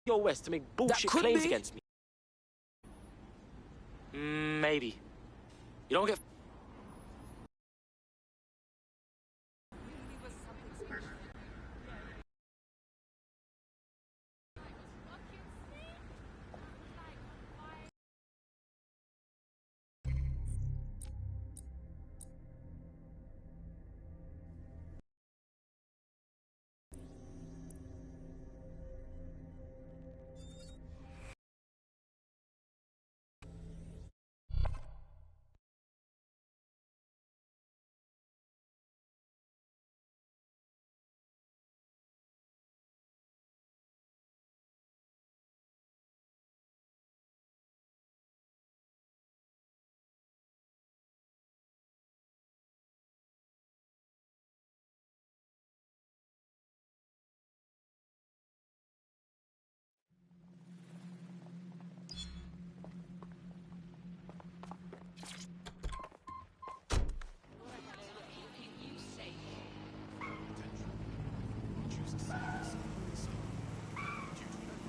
your West to make bullshit claims against me. Maybe. You don't get...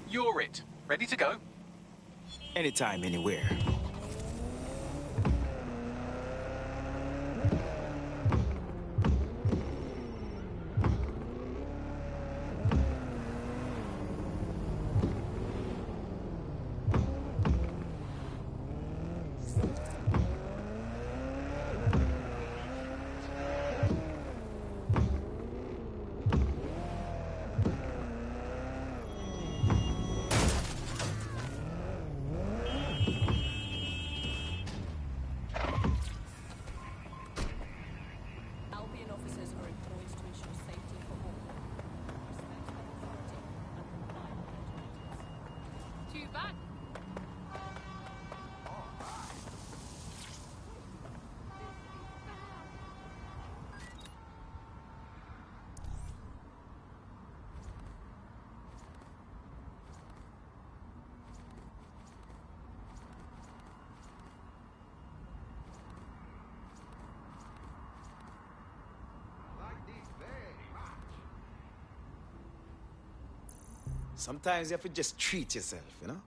You're it. Ready to go? Anytime, anywhere. Sometimes you have to just treat yourself, you know?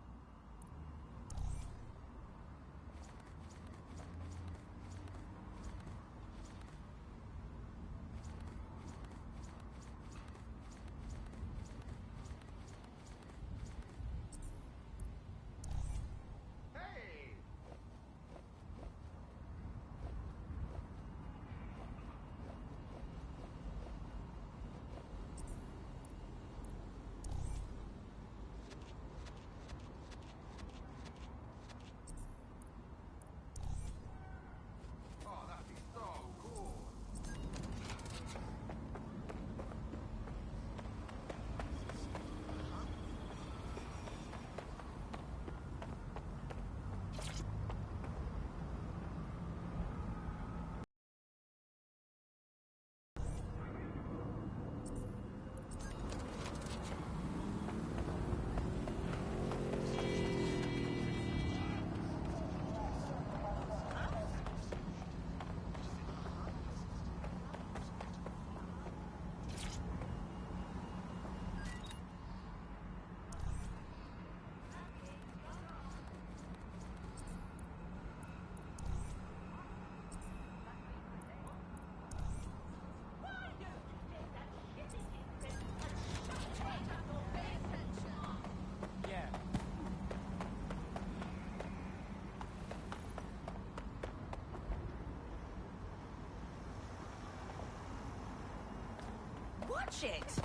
Watch it!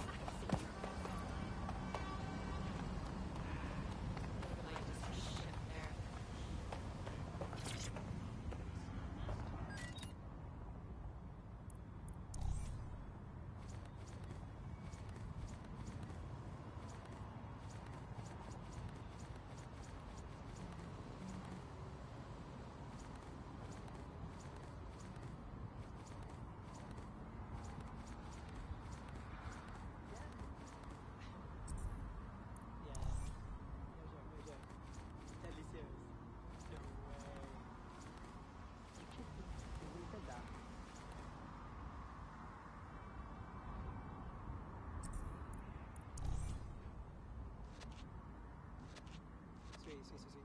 sí.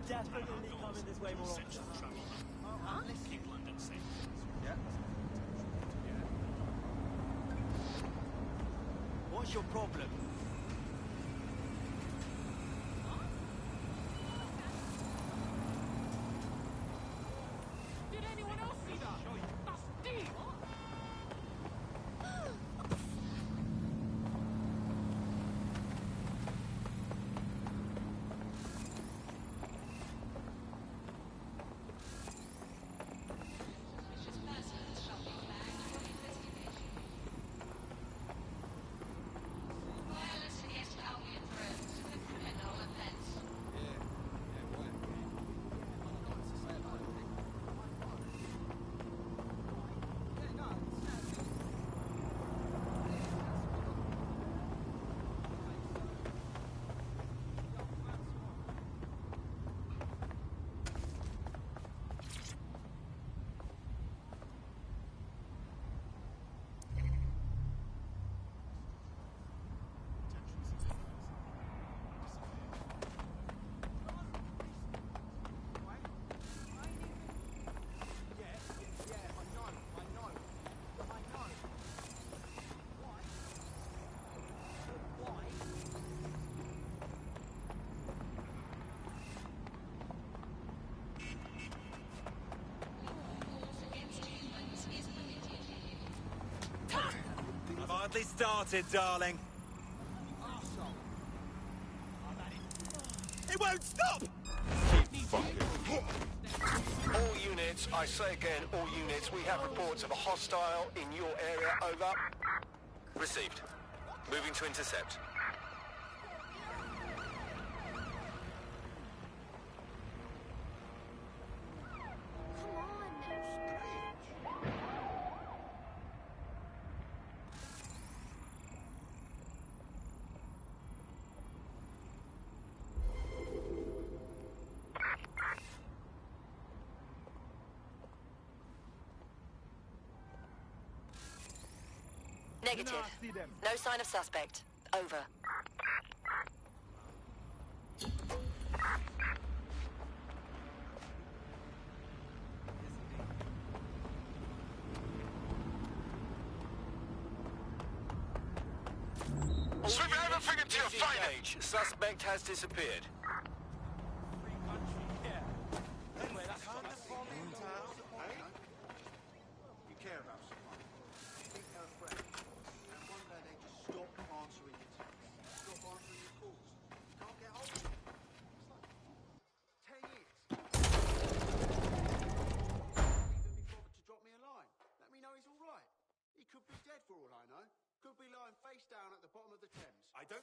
Definitely coming this way more often. Keep London safe. Yeah. What's your problem? Did anyone else see that? That's Steve! hardly started, darling. It won't stop! All units, I say again, all units, we have reports of a hostile in your area, over. Received. Moving to intercept. Negative. No sign of suspect. Over. Swing everything into your fighting! Disengage. Suspect has disappeared. You care about someone. You think they're a friend. And one day they just stop answering your texts. Stop answering your calls. You can't get hold of them. It's like 10 years. Even be bothered to drop me a line. Let me know he's all right. He could be dead for all I know. Could be lying face down at the bottom of the Thames. I don't...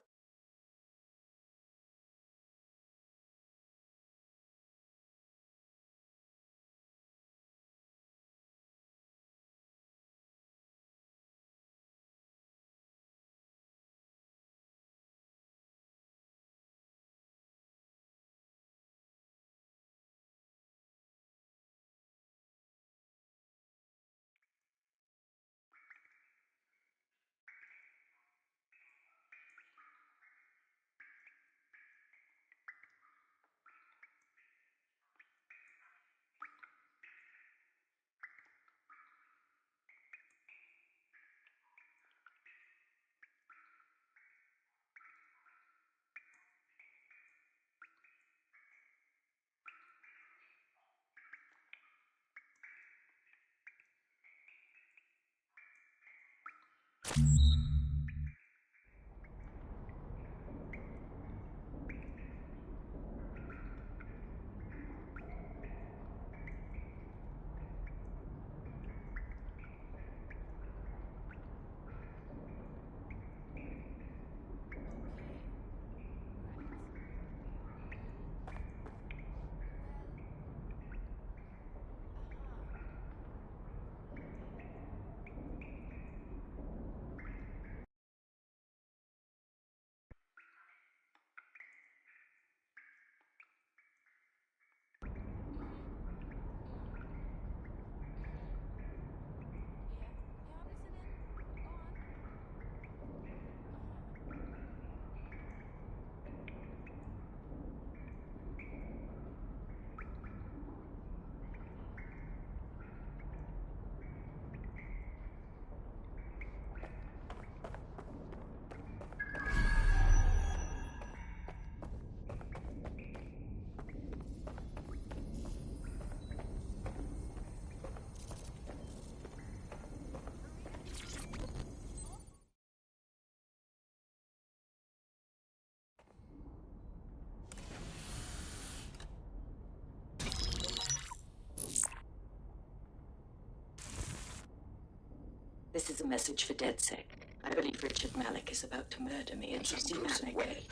This is a message for DedSec. I believe Richard Malik is about to murder me and Mr. Malik.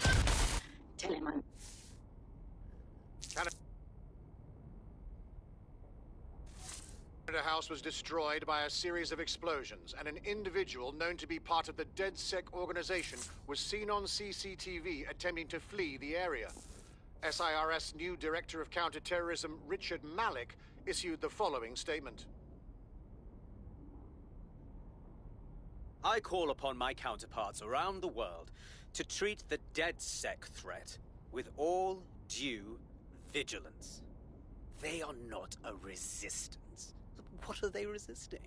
Tell him I'm... The house was destroyed by a series of explosions, and an individual known to be part of the DedSec organization was seen on CCTV attempting to flee the area. SIRS new Director of Counterterrorism Richard Malik issued the following statement. I call upon my counterparts around the world to treat the DedSec threat with all due vigilance. They are not a resistance. What are they resisting?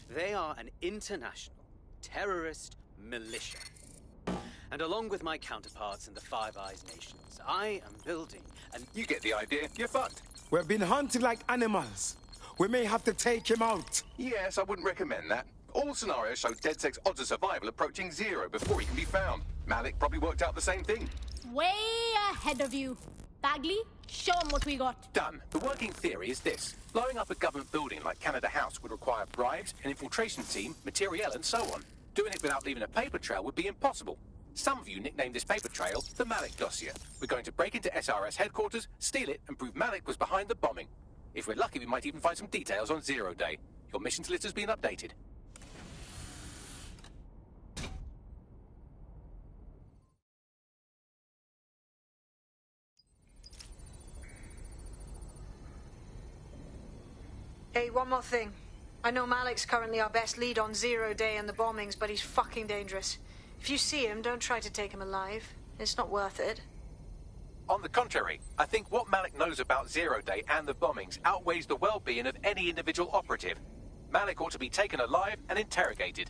They are an international terrorist militia. And along with my counterparts in the Five Eyes nations, I am building an... You get the idea. You're fucked. We've been hunted like animals. We may have to take him out. Yes, I wouldn't recommend that. All scenarios show DedSec's odds of survival approaching 0 before he can be found. Malik probably worked out the same thing. Way ahead of you. Bagley, show him what we got. Done. The working theory is this. Blowing up a government building like Canada House would require bribes, an infiltration team, materiel, and so on. Doing it without leaving a paper trail would be impossible. Some of you nicknamed this paper trail the Malik dossier. We're going to break into SRS headquarters, steal it, and prove Malik was behind the bombing. If we're lucky, we might even find some details on Zero Day. Your missions list has been updated. Hey, one more thing. I know Malik's currently our best lead on Zero Day and the bombings, but he's fucking dangerous. If you see him, don't try to take him alive. It's not worth it. On the contrary, I think what Malik knows about Zero Day and the bombings outweighs the well-being of any individual operative. Malik ought to be taken alive and interrogated.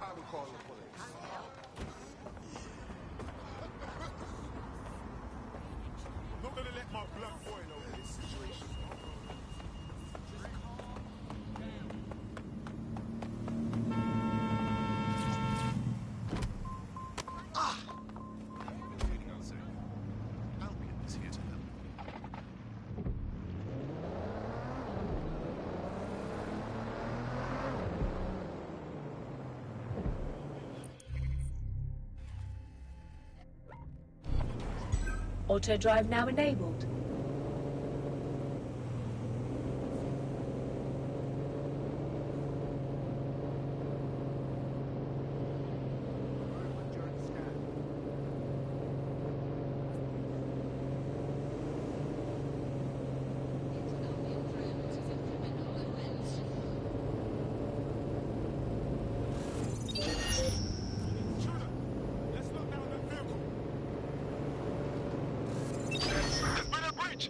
I will call the police. Not gonna let my blood boil over this situation. Auto drive now enabled.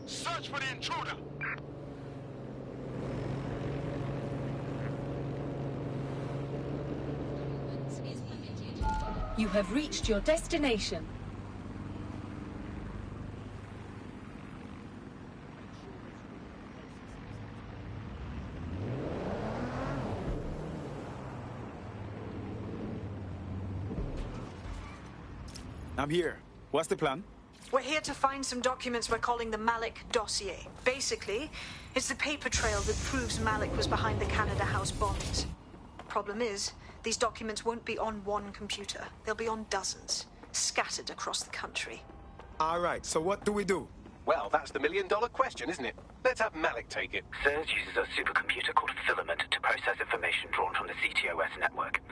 Search for the intruder! You have reached your destination. I'm here. What's the plan? We're here to find some documents we're calling the Malik dossier. Basically, it's the paper trail that proves Malik was behind the Canada House bombings. Problem is, these documents won't be on one computer. They'll be on dozens, scattered across the country. All right, so what do we do? Well, that's the million-dollar question, isn't it? Let's have Malik take it. SIRS uses a supercomputer called Filament to process information drawn from the CTOS network.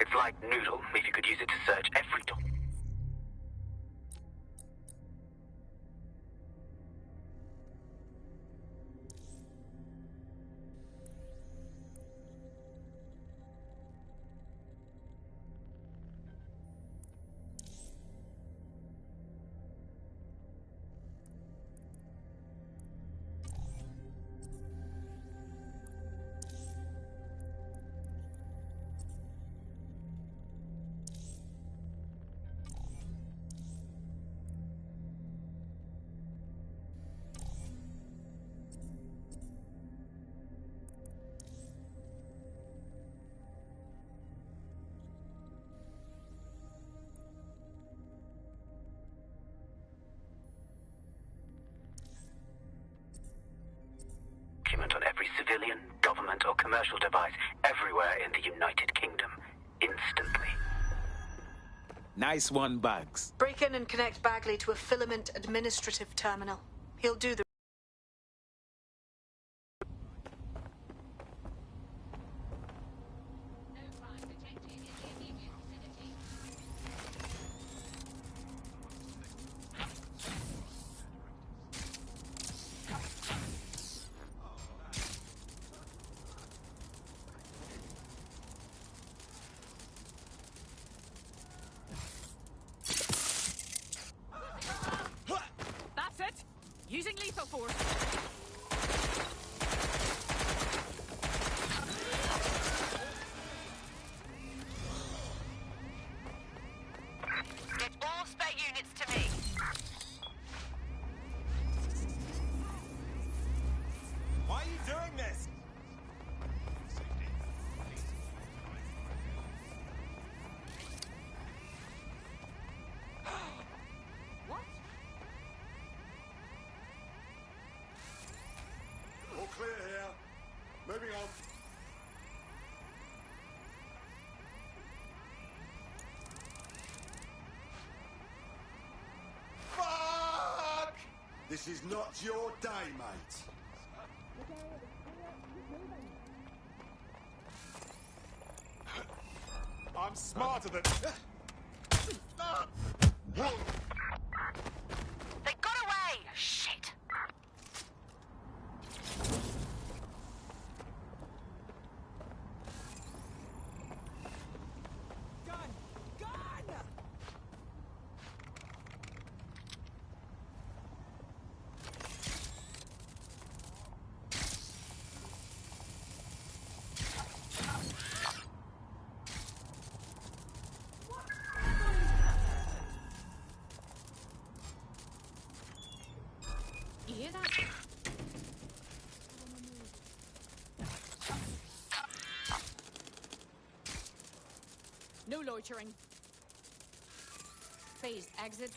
It's like Noodle, if you could use it to search every document. civilian, government, or commercial device everywhere in the United Kingdom. Instantly. Nice one, Bugs. Break in and connect Bagley to a filament administrative terminal. He'll do the... That's it! Using lethal force. Get all spare units to me. Why are you doing this? What? All clear here. Moving on. Fuck! This is not your day, mate. I'm smarter than... They got away! Shit! Gun! Gun! You hear that? No loitering. Phased exit.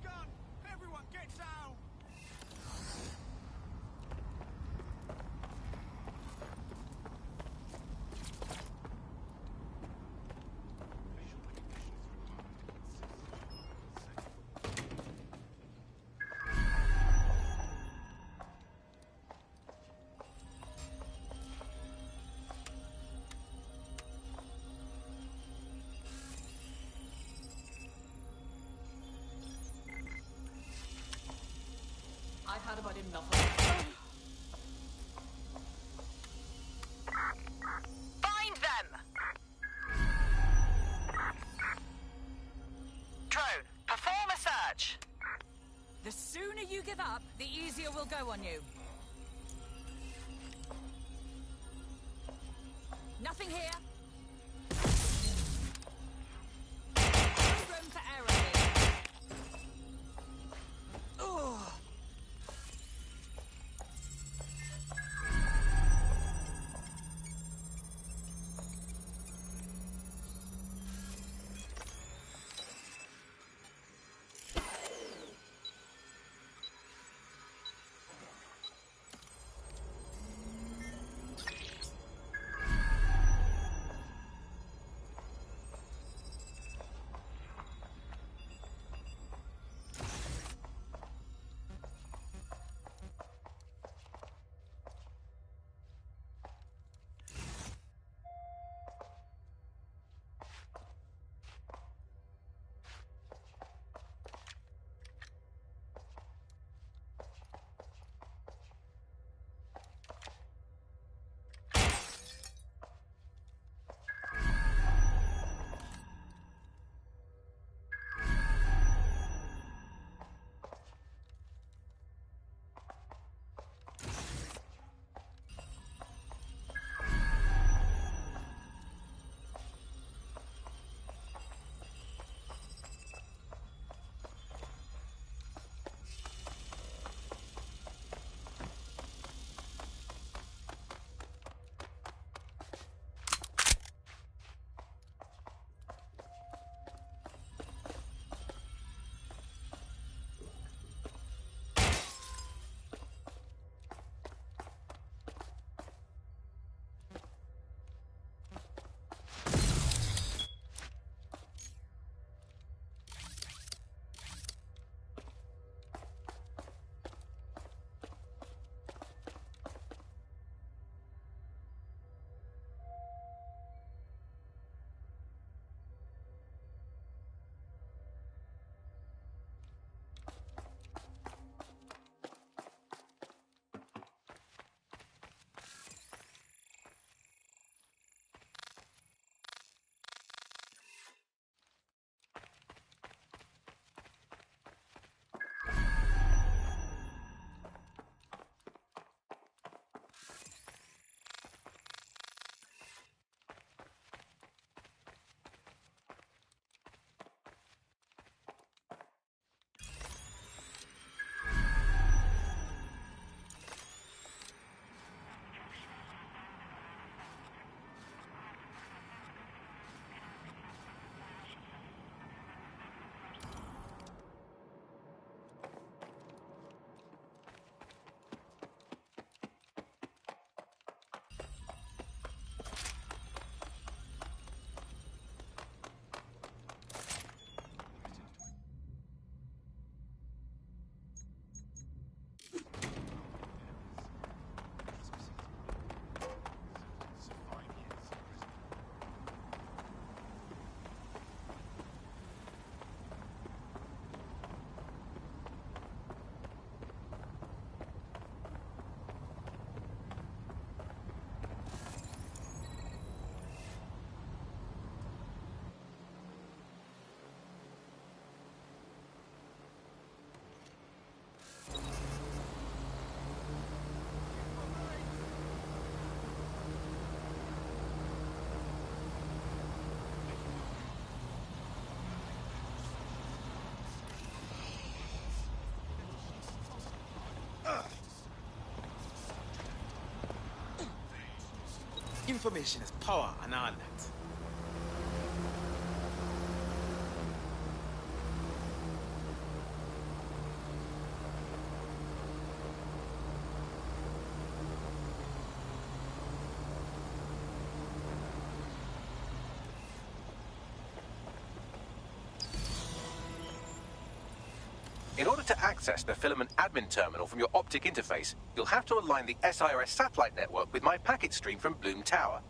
Gun! Everyone get down! I've had about enough of it. Find them! Drone, perform a search. The sooner you give up, the easier we'll go on you. Nothing here. No room for error here. Ugh. Information is power and all that. In order to access the filament admin terminal from your optic interface, you'll have to align the SIRS satellite network with my packet stream from Bloom Tower.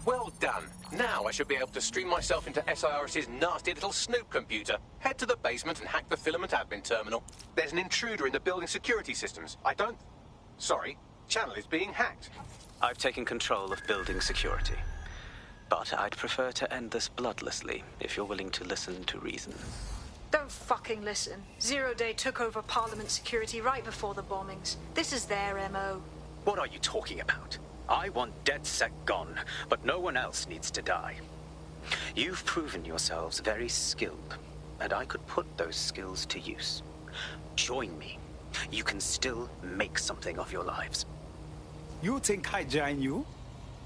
Well done. Now I should be able to stream myself into SIRS's nasty little snoop computer, head to the basement and hack the filament admin terminal. There's an intruder in the building security systems. Sorry, channel is being hacked. I've taken control of building security. But I'd prefer to end this bloodlessly, if you're willing to listen to reason. Don't fucking listen. Zero Day took over Parliament security right before the bombings. This is their MO. What are you talking about? I want DedSec gone, but no one else needs to die. You've proven yourselves very skilled, and I could put those skills to use. Join me. You can still make something of your lives. You think I join you?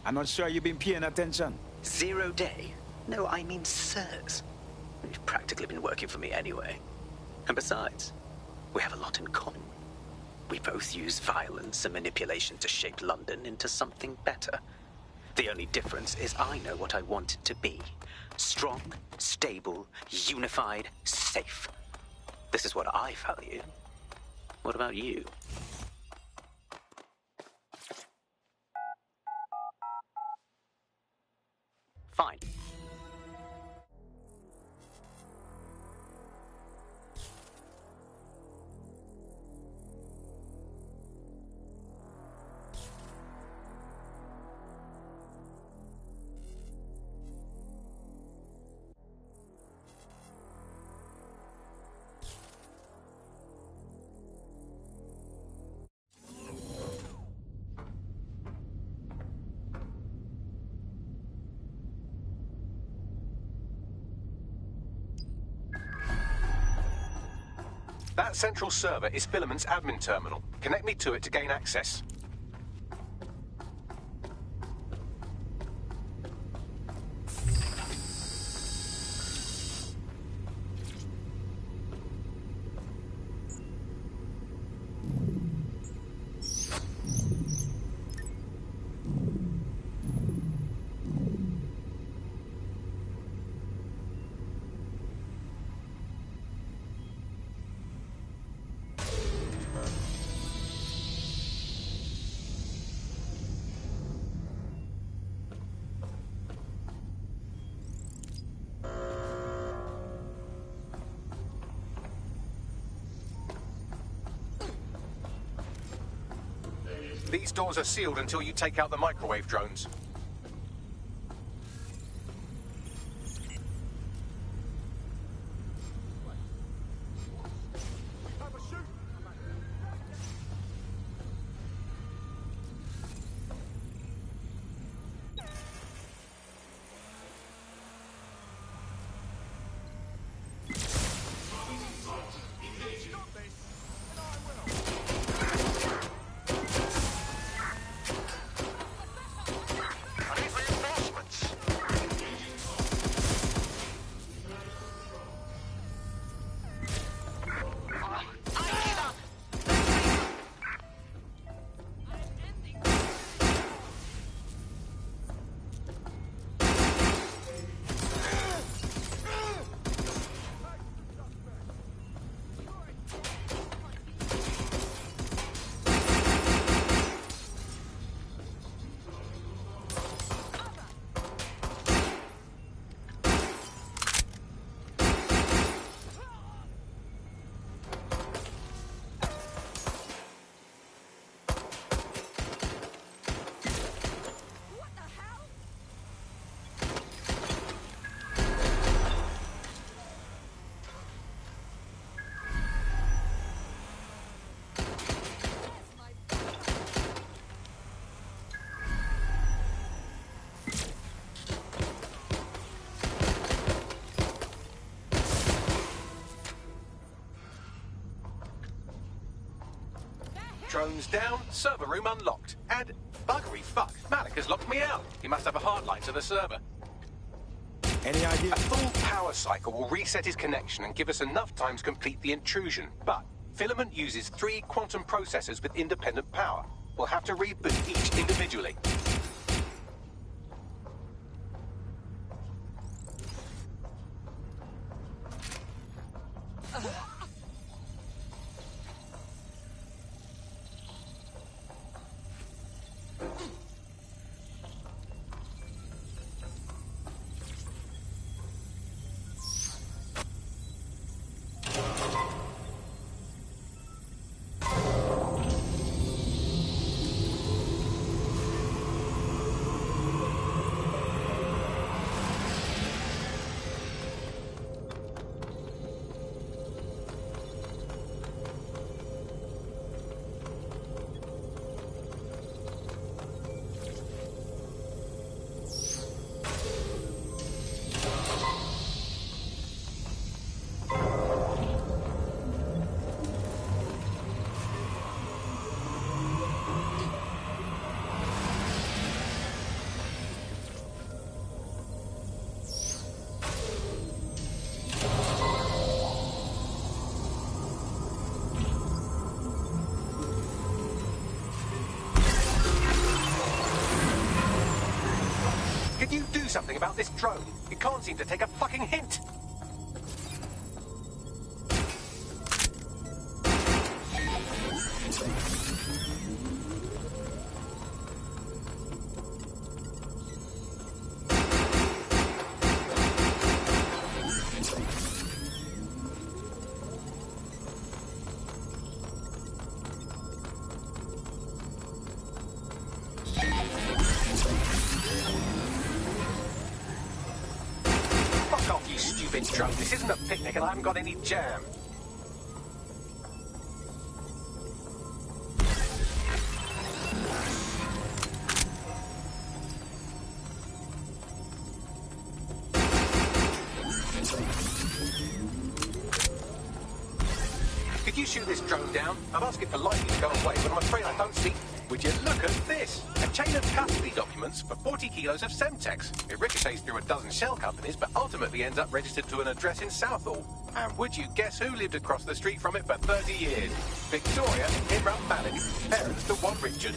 I'm not sure you've been paying attention. 0 Day? No, I mean sirs. You've practically been working for me anyway. And besides, we have a lot in common. We both use violence and manipulation to shape London into something better. The only difference is I know what I want it to be. Strong, stable, unified, safe. This is what I value. What about you? Fine. That central server is Filament's admin terminal. Connect me to it to gain access. These doors are sealed until you take out the microwave drones. Drones down, server room unlocked. And buggery fuck, Malik has locked me out. He must have a hard line to the server. Any idea? A full power cycle will reset his connection and give us enough time to complete the intrusion. But Filament uses 3 quantum processors with independent power. We'll have to reboot each individually. Can you do something about this drone? It can't seem to take a fucking hint. Drone. This isn't a picnic and I haven't got any jam. Could you shoot this drone down? I've asked it politely to go away, but I'm afraid I don't speak. Would you look at this? A chain of custody documents for 40 kilos of Semtex. It ricochets through a dozen shell companies, but ultimately ends up registered to an address in Southall. And would you guess who lived across the street from it for 30 years? Victoria Imran Malik, parents to one Richard.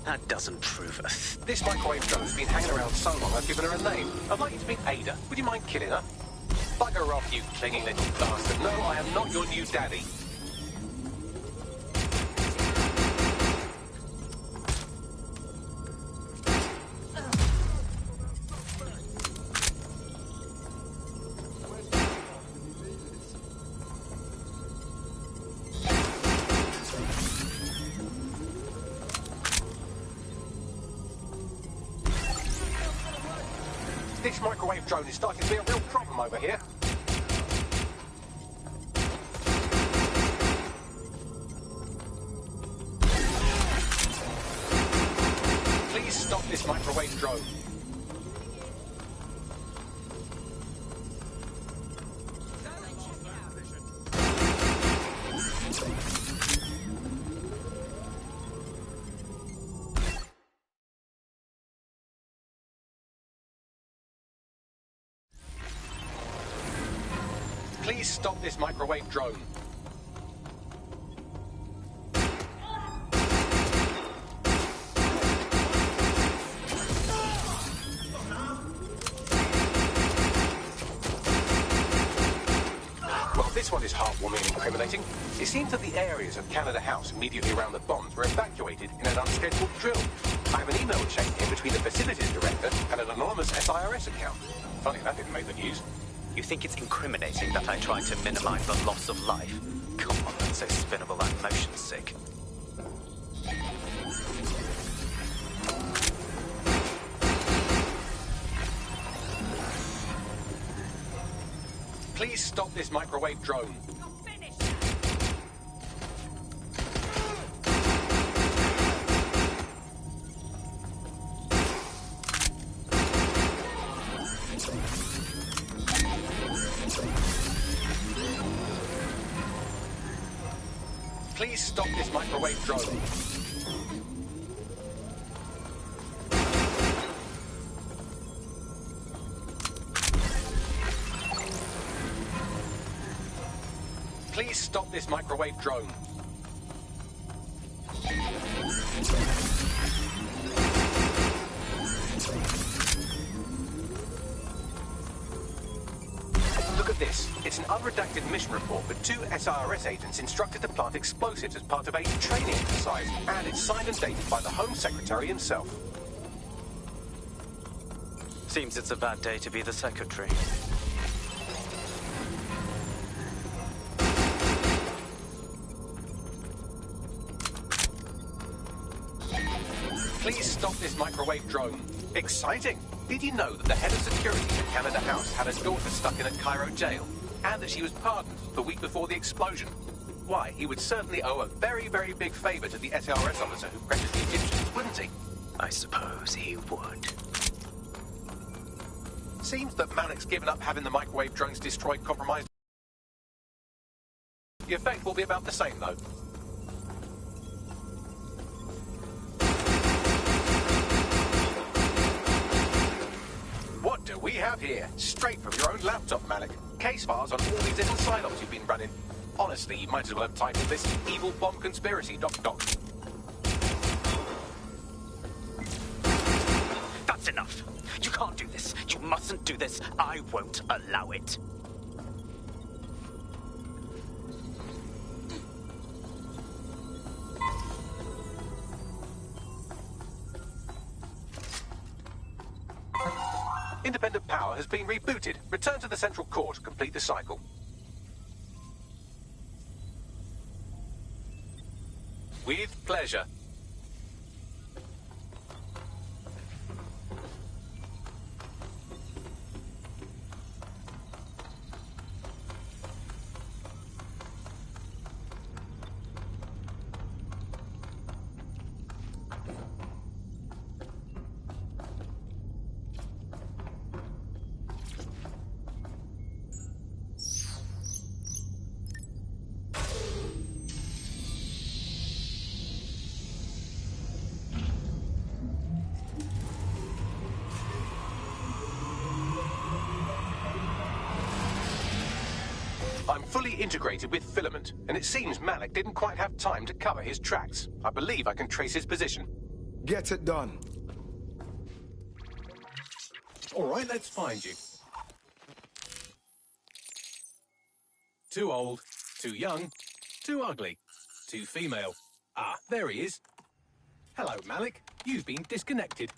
That doesn't prove a This microwave drone's been hanging around so long I've given her a name. I'd like you to meet Ada. Would you mind killing her? Bugger off, you clinging little bastard. No, I am not your new daddy. This microwave drone is starting to be a real problem over here. Please stop this microwave drone. Please stop this microwave drone. Well, this one is heartwarming and incriminating. It seems that the areas of Canada House immediately around the bombs were evacuated in an unscheduled drill. I have an email chain here between the facilities director and an anonymous SIRS account. Funny that didn't make the news. You think it's incriminating that I tried to minimize the loss of life? Come on, that's so spinnable I'm motion sick. Please stop this microwave drone. Please stop this microwave drone. Please stop this microwave drone. Look at this. It's an unredacted mission report with 2 SIRS agents instructed to plant explosives as part of a training exercise, and it's signed and dated by the Home Secretary himself. Seems it's a bad day to be the Secretary. Please stop this microwave drone. Exciting! Did you know that the head of security at Canada House had a daughter stuck in a Cairo jail? And that she was pardoned the week before the explosion? Why, he would certainly owe a very, very big favor to the SRS officer who pressured the Egyptians, wouldn't he? I suppose he would. Seems that Malik's given up having the microwave drones destroyed compromised. The effect will be about the same, though. What do we have here? Straight from your own laptop, Malik. Case files on all these little psyops you've been running. Honestly, you might as well have titled this Evil Bomb Conspiracy, Doc. That's enough. You can't do this. You mustn't do this. I won't allow it. Independent power has been rebooted. Return to the central core to complete the cycle. With pleasure. I'm fully integrated with Filament, and it seems Malik didn't quite have time to cover his tracks. I believe I can trace his position. Get it done. All right, let's find you. Too old, too young, too ugly, too female. Ah, there he is. Hello, Malik. You've been disconnected.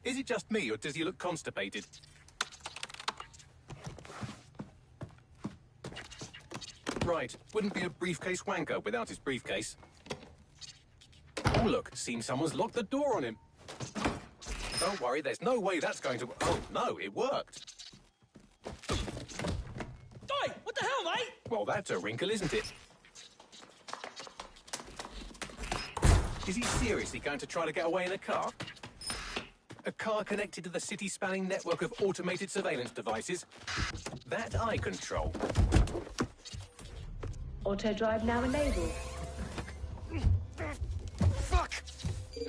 Is it just me, or does he look constipated? Right, wouldn't be a briefcase wanker without his briefcase. Oh, look, seems someone's locked the door on him. Don't worry, there's no way that's going to... Oh, no, it worked. Oi, what the hell, mate? Well, that's a wrinkle, isn't it? Is he seriously going to try to get away in a car? A car connected to the city-spanning network of automated surveillance devices? That I control. Auto drive now enabled. Fuck!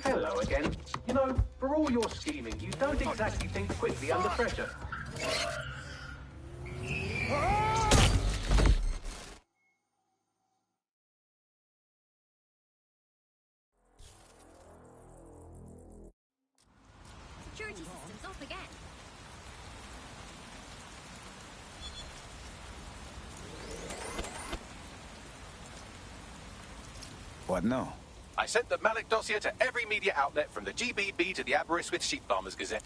Hello again. You know, for all your scheming, you don't exactly think quickly under pressure. Security system's off again. What now? I sent the Malik dossier to every media outlet from the GBB to the Aberystwyth Sheep Farmers Gazette.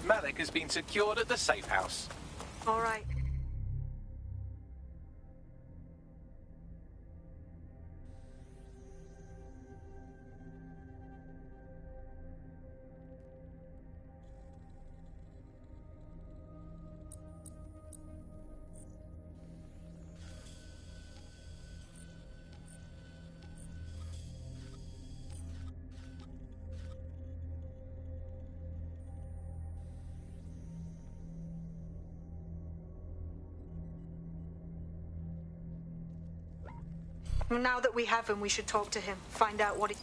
Malik has been secured at the safe house. All right. Now that we have him, we should talk to him. Find out what he...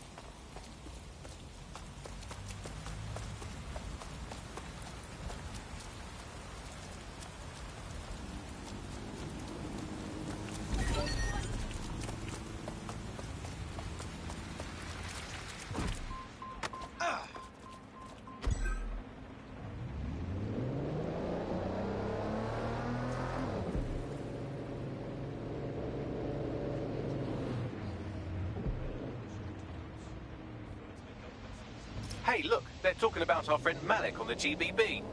Hey, look, they're talking about our friend Malik on the GBB.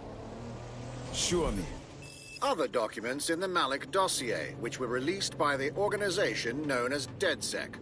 Show me. Other documents in the Malik dossier, which were released by the organization known as DedSec.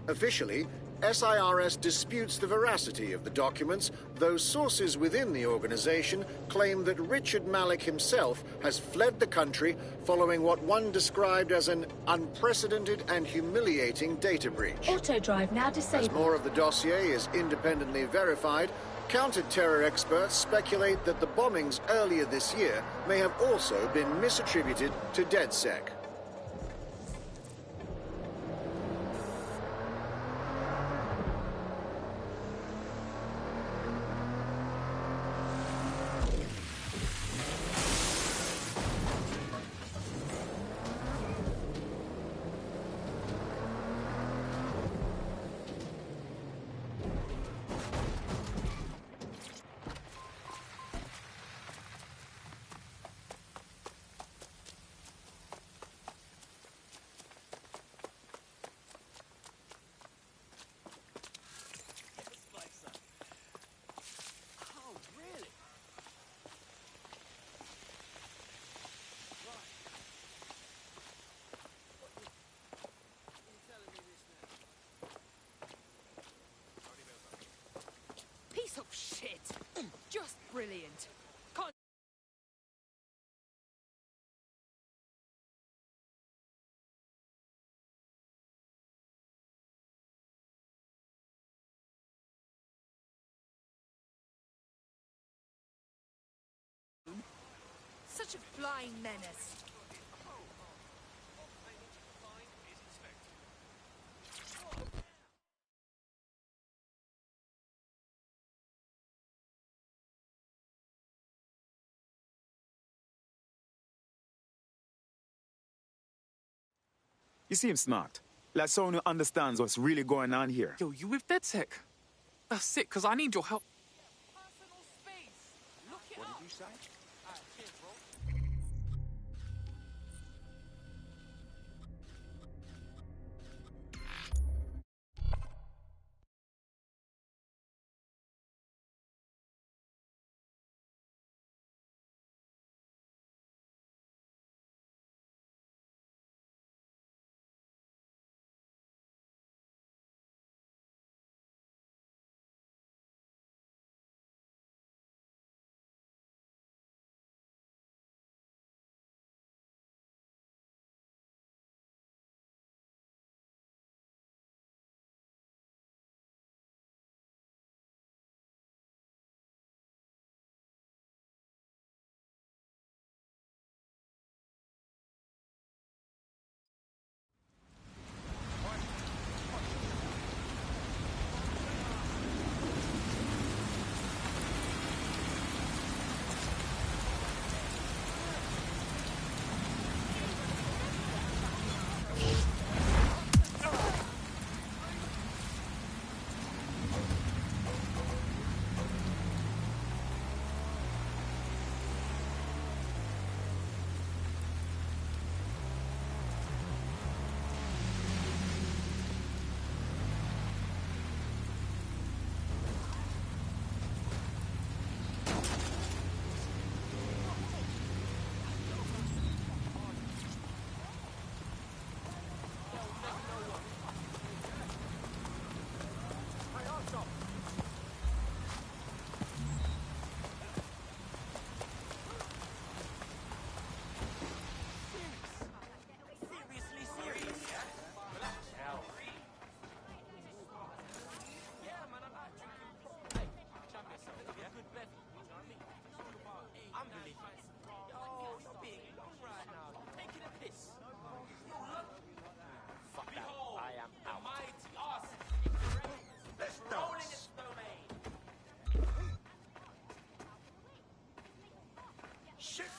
Officially, SIRS disputes the veracity of the documents, though sources within the organization claim that Richard Malik himself has fled the country following what one described as an unprecedented and humiliating data breach. Auto-drive now disabled. As more of the dossier is independently verified, counter-terror experts speculate that the bombings earlier this year may have also been misattributed to DedSec. Piece of shit. Just brilliant. Can't... Such a flying menace. You seem smart. Like someone who understands what's really going on here. Yo, you with DedSec? That's sick, because I need your help. What did you say?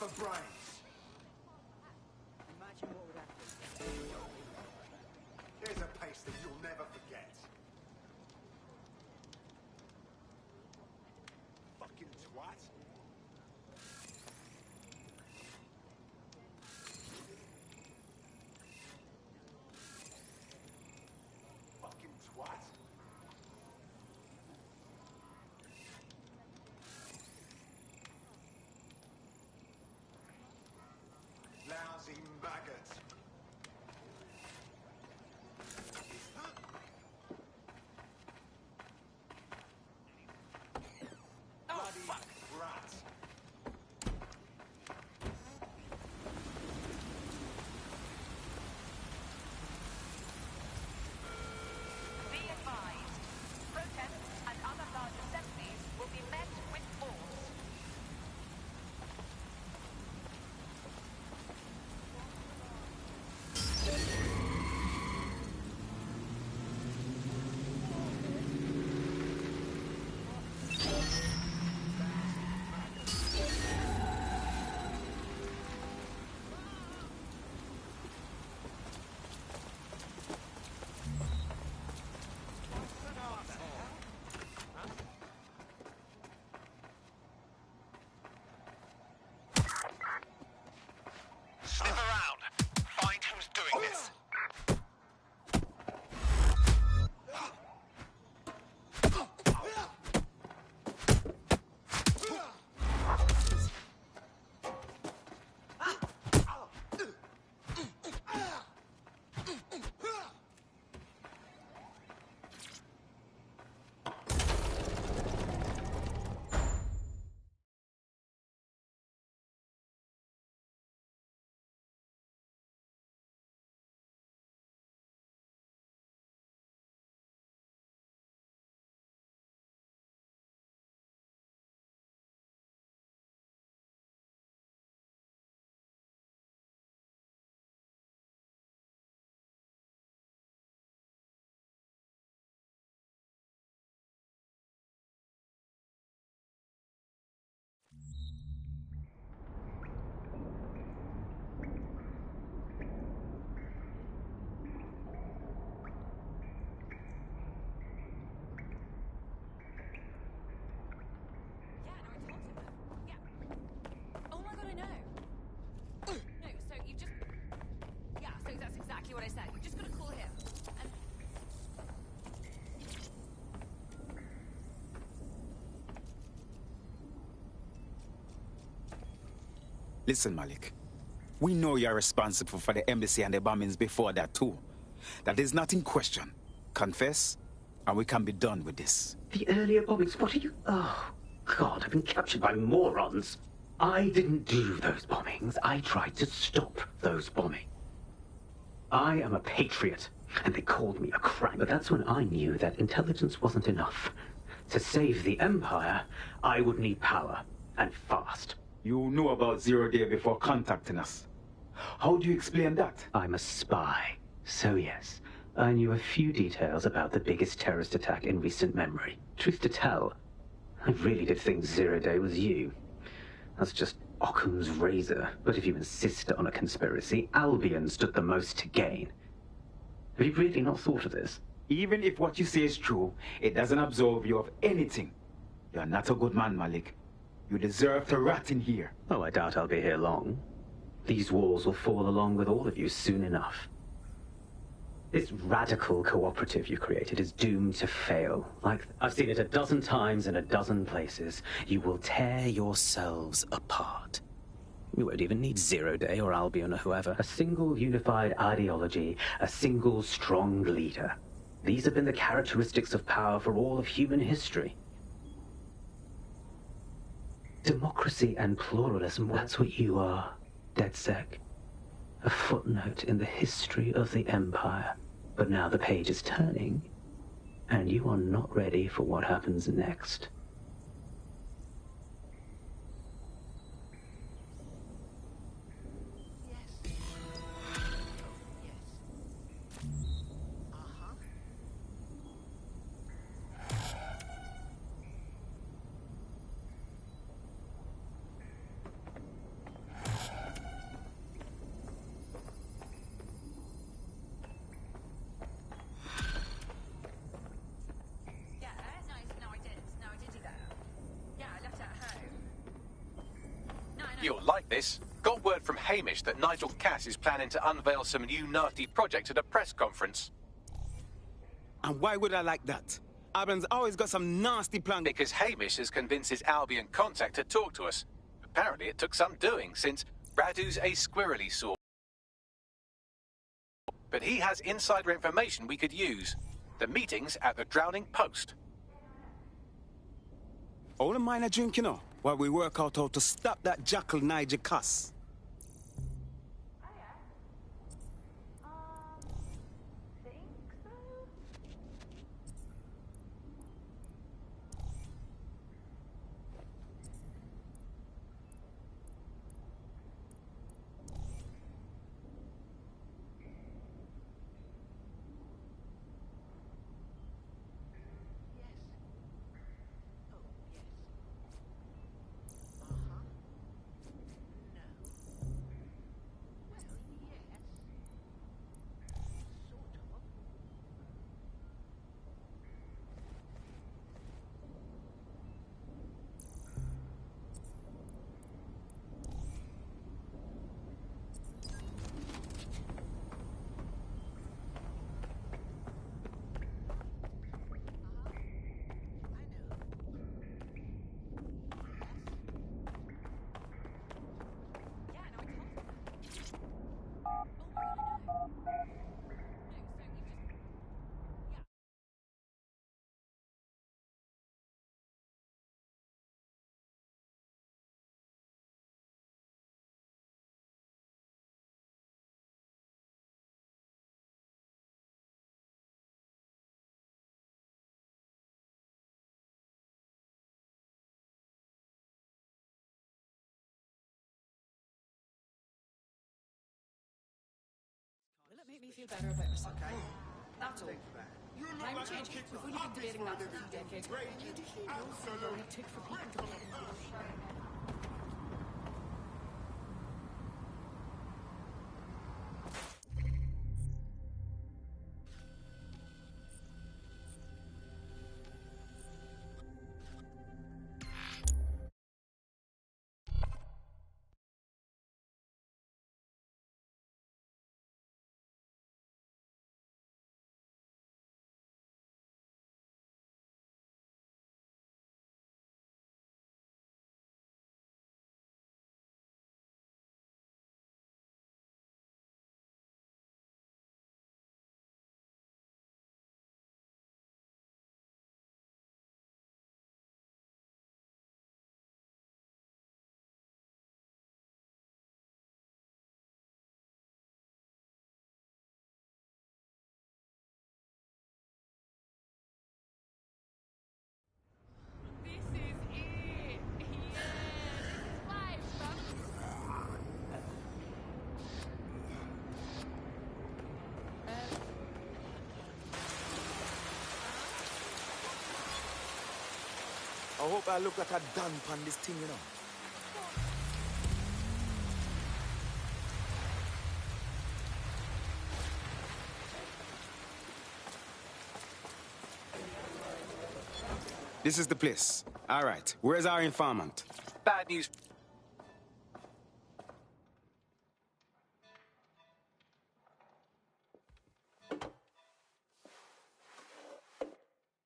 for brains. Imagine what would happen. Here's a pace that you'll never forget. Fucking twat. Fucking twat. Lousy maggot. Bloody rat. Be advised. Protests and other large assemblies will be met with force. Sniff around. Find who's doing this. Oh my god, I know. No, so you just... Yeah, so that's exactly what I said. You just gotta call him. And... Listen, Malik. We know you're responsible for the embassy and the bombings before that, too. That is not in question. Confess, and we can be done with this. The earlier bombings, what are you... Oh, God, I've been captured by morons. I didn't do those bombings. I tried to stop those bombings. I am a patriot, and they called me a crank. But that's when I knew that intelligence wasn't enough. To save the Empire, I would need power, and fast. You knew about Zero Day before contacting us. How do you explain that? I'm a spy, so yes. I knew a few details about the biggest terrorist attack in recent memory. Truth to tell, I really did think Zero Day was you. That's just Occam's razor. But if you insist on a conspiracy, Albion stood the most to gain. Have you really not thought of this? Even if what you say is true, it doesn't absolve you of anything. You're not a good man, Malik. You deserve to rot in here. Oh, I doubt I'll be here long. These walls will fall along with all of you soon enough. This radical cooperative you created is doomed to fail. Like, I've seen it a dozen times in a dozen places. You will tear yourselves apart. You won't even need Zero Day or Albion or whoever. A single unified ideology, a single strong leader. These have been the characteristics of power for all of human history. Democracy and pluralism, that's what you are, DedSec. A footnote in the history of the Empire. But now the page is turning, and you are not ready for what happens next. like this. Got word from Hamish that Nigel Cass is planning to unveil some new nasty project at a press conference. And why would I like that? Alban's always got some nasty plan. Because Hamish has convinced his Albion contact to talk to us. Apparently it took some doing, since Radu's a squirrely sort. But he has insider information we could use. The meeting's at the Drowning Post. All the mine a drink, you know, while we work out how to stop that jackal Nigel Cass. Will it make me feel better about myself? Okay. That's all. Climate change, we've only been debating that for a few decades. You do know how long it took for people to get into the ocean? I hope I look like a dump on this thing, you know. This is the place. All right, where's our informant? Bad news.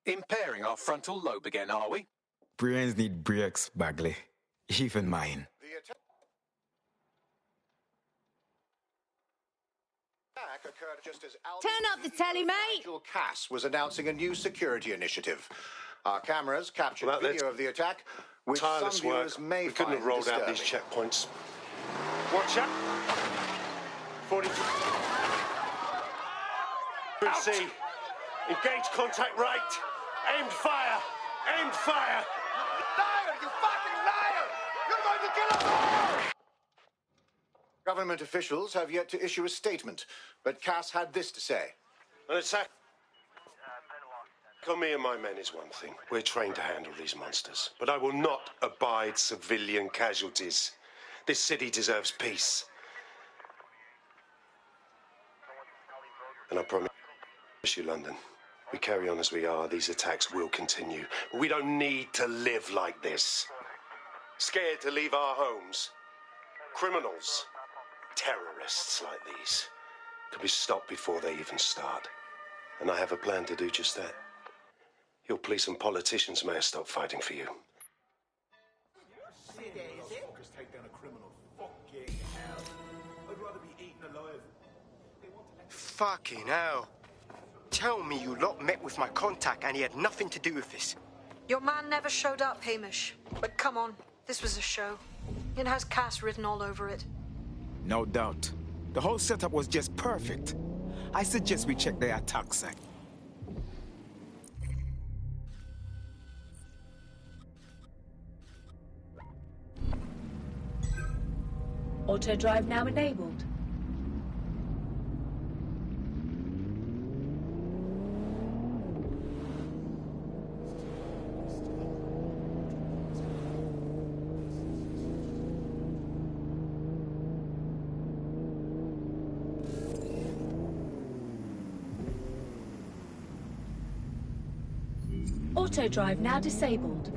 Impairing our frontal lobe again, are we? Brains need breaks, Bagley. Even mine. Occurred just as Turn up the telly, mate. Nigel Cass was announcing a new security initiative. Our cameras captured video of the attack, which some viewers may we couldn't find have rolled disturbing. out these checkpoints. Watch out! 42. C. Engage contact right. Aimed fire. Aimed fire. Liar! You fucking liar! You're going to kill us all! Government officials have yet to issue a statement, but Cass had this to say. An attack on me and my men is one thing. We're trained to handle these monsters. But I will not abide civilian casualties. This city deserves peace. And I promise you, London, we carry on as we are, these attacks will continue. But we don't need to live like this. Scared to leave our homes. Criminals, terrorists like these, can be stopped before they even start. And I have a plan to do just that. Your police and politicians may have stopped fighting for you. Take down a criminal. Fucking hell. I'd rather be eaten alive. Fucking hell. Tell me you lot met with my contact and he had nothing to do with this. Your man never showed up, Hamish. But come on, this was a show. It has Cass written all over it. No doubt. The whole setup was just perfect. I suggest we check the attack site. Auto drive now enabled. Auto drive now disabled.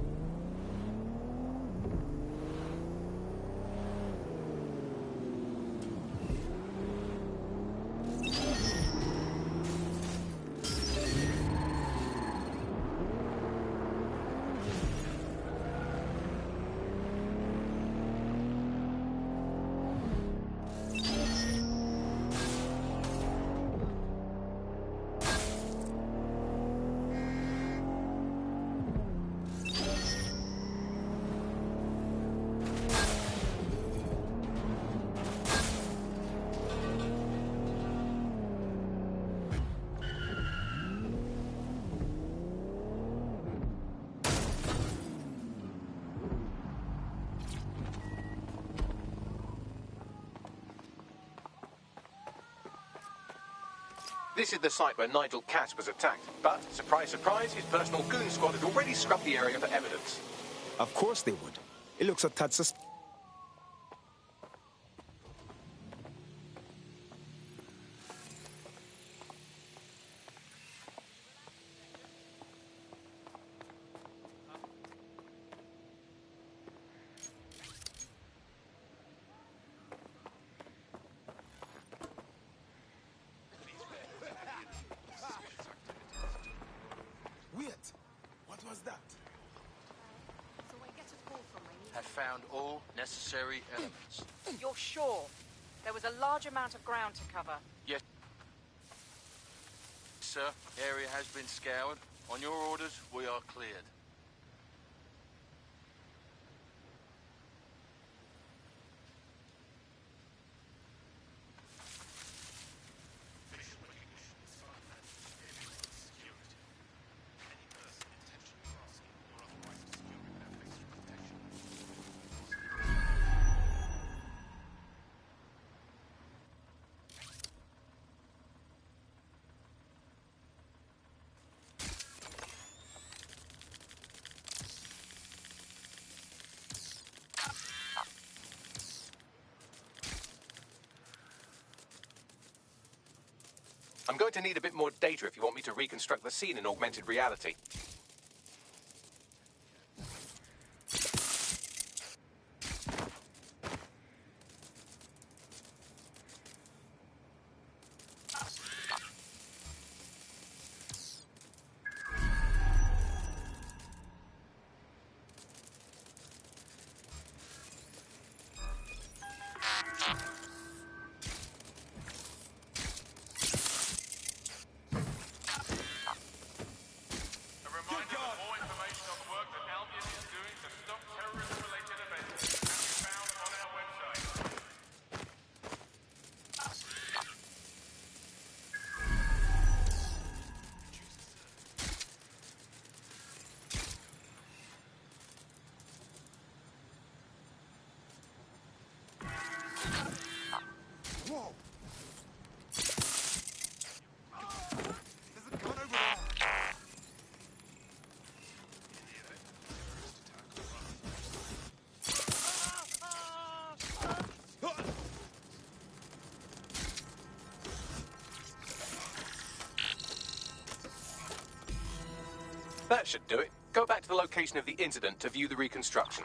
This is the site where Nigel Cass was attacked. But, surprise, surprise, his personal goon squad had already scrubbed the area for evidence. Of course they would. It looks a tad sus- Wait, what was that? Have found all necessary elements. You're sure? There was a large amount of ground to cover. Yes, sir. Area has been scoured. On your orders, we are cleared. I'm going to need a bit more data if you want me to reconstruct the scene in augmented reality. Whoa! That should do it. Go back to the location of the incident to view the reconstruction.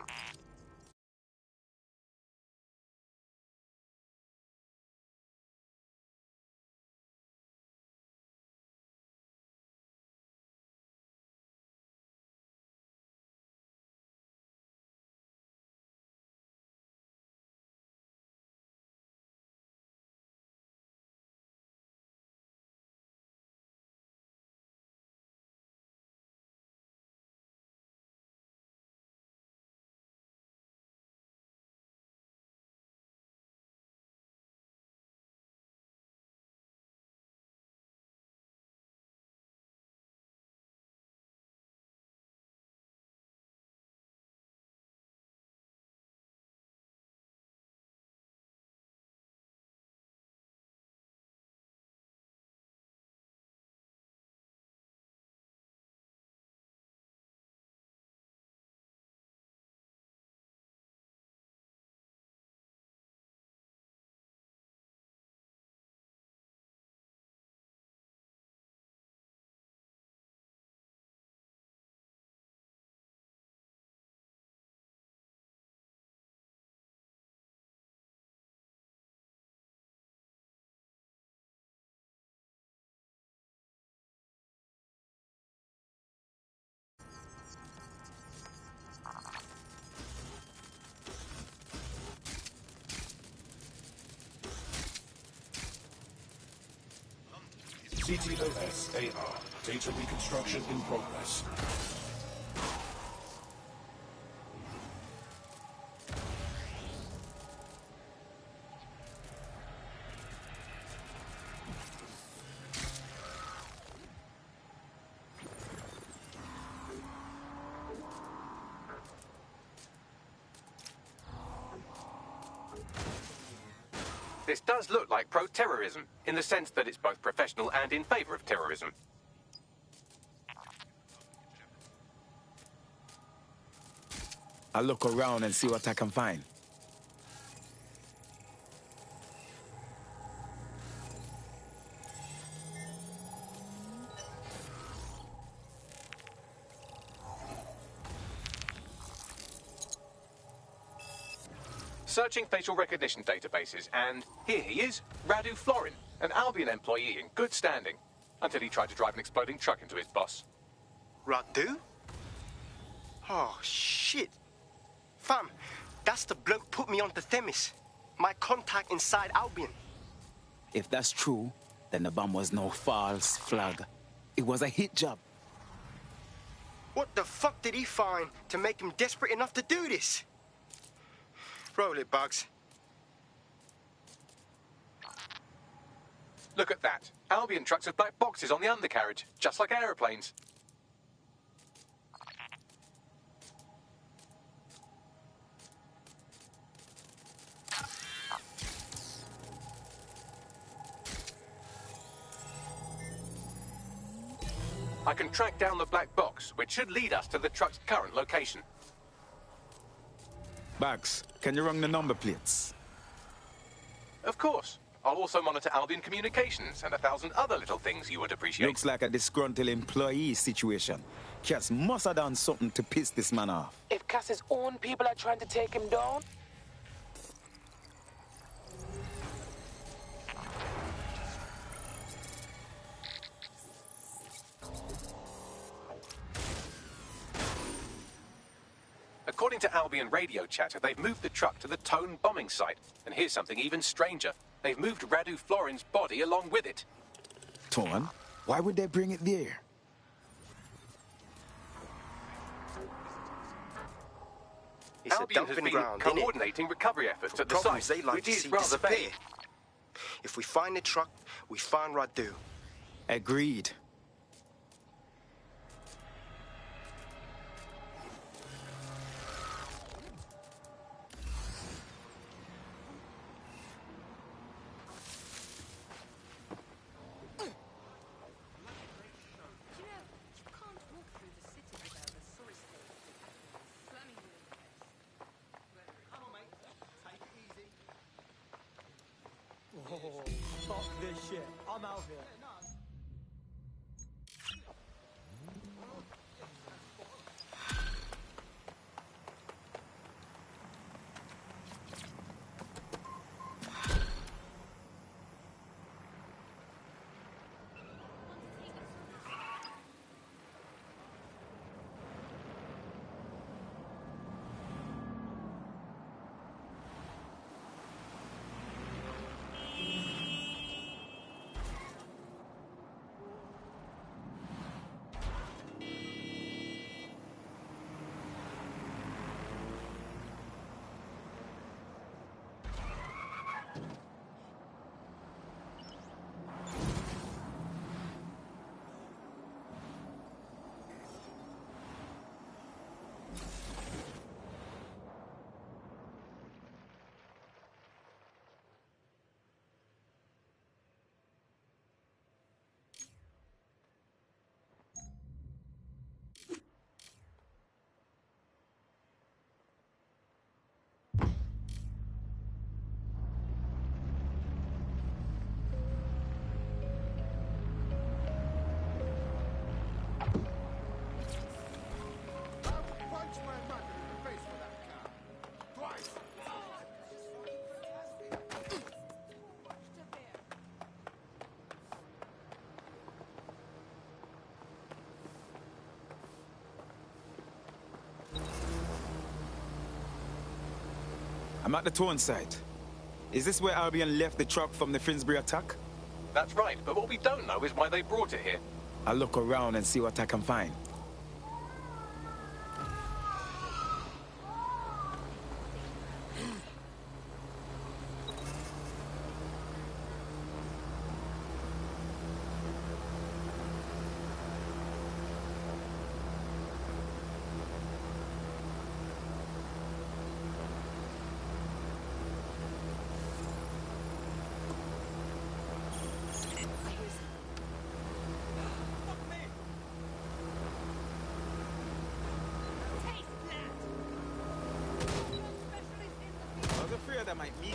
CTOS-AR. Data reconstruction in progress. This does look like pro-terrorism, in the sense that it's both professional and in favor of terrorism. I'll look around and see what I can find. Searching facial recognition databases, and here he is, Radu Florin, an Albion employee in good standing, until he tried to drive an exploding truck into his boss. Radu? Oh, shit. Fam, that's the bloke put me onto Themis. My contact inside Albion. If that's true, then the bomb was no false flag. It was a hit job. What the fuck did he find to make him desperate enough to do this? Roll it, Bugs. Look at that. Albion trucks with black boxes on the undercarriage, just like aeroplanes. I can track down the black box, which should lead us to the truck's current location. Bags, can you run the number plates? Of course. I'll also monitor Albion communications and 1,000 other little things you would appreciate. Looks like a disgruntled employee situation. Cass must have done something to piss this man off. If Cass's own people are trying to take him down, according to Albion radio chatter, they've moved the truck to the Tone bombing site. And here's something even stranger. They've moved Radu Florin's body along with it. Tone? Why would they bring it there? It's Albion a has dumping been ground, coordinating recovery efforts at the Problems site, they like which to is see rather disappear. vague. If we find the truck, we find Radu. Agreed. Oh, fuck this shit. I'm out here. I'm at the Tone site. Is this where Albion left the truck from the Finsbury attack? That's right, but what we don't know is why they brought it here. I'll look around and see what I can find. I was afraid I might meet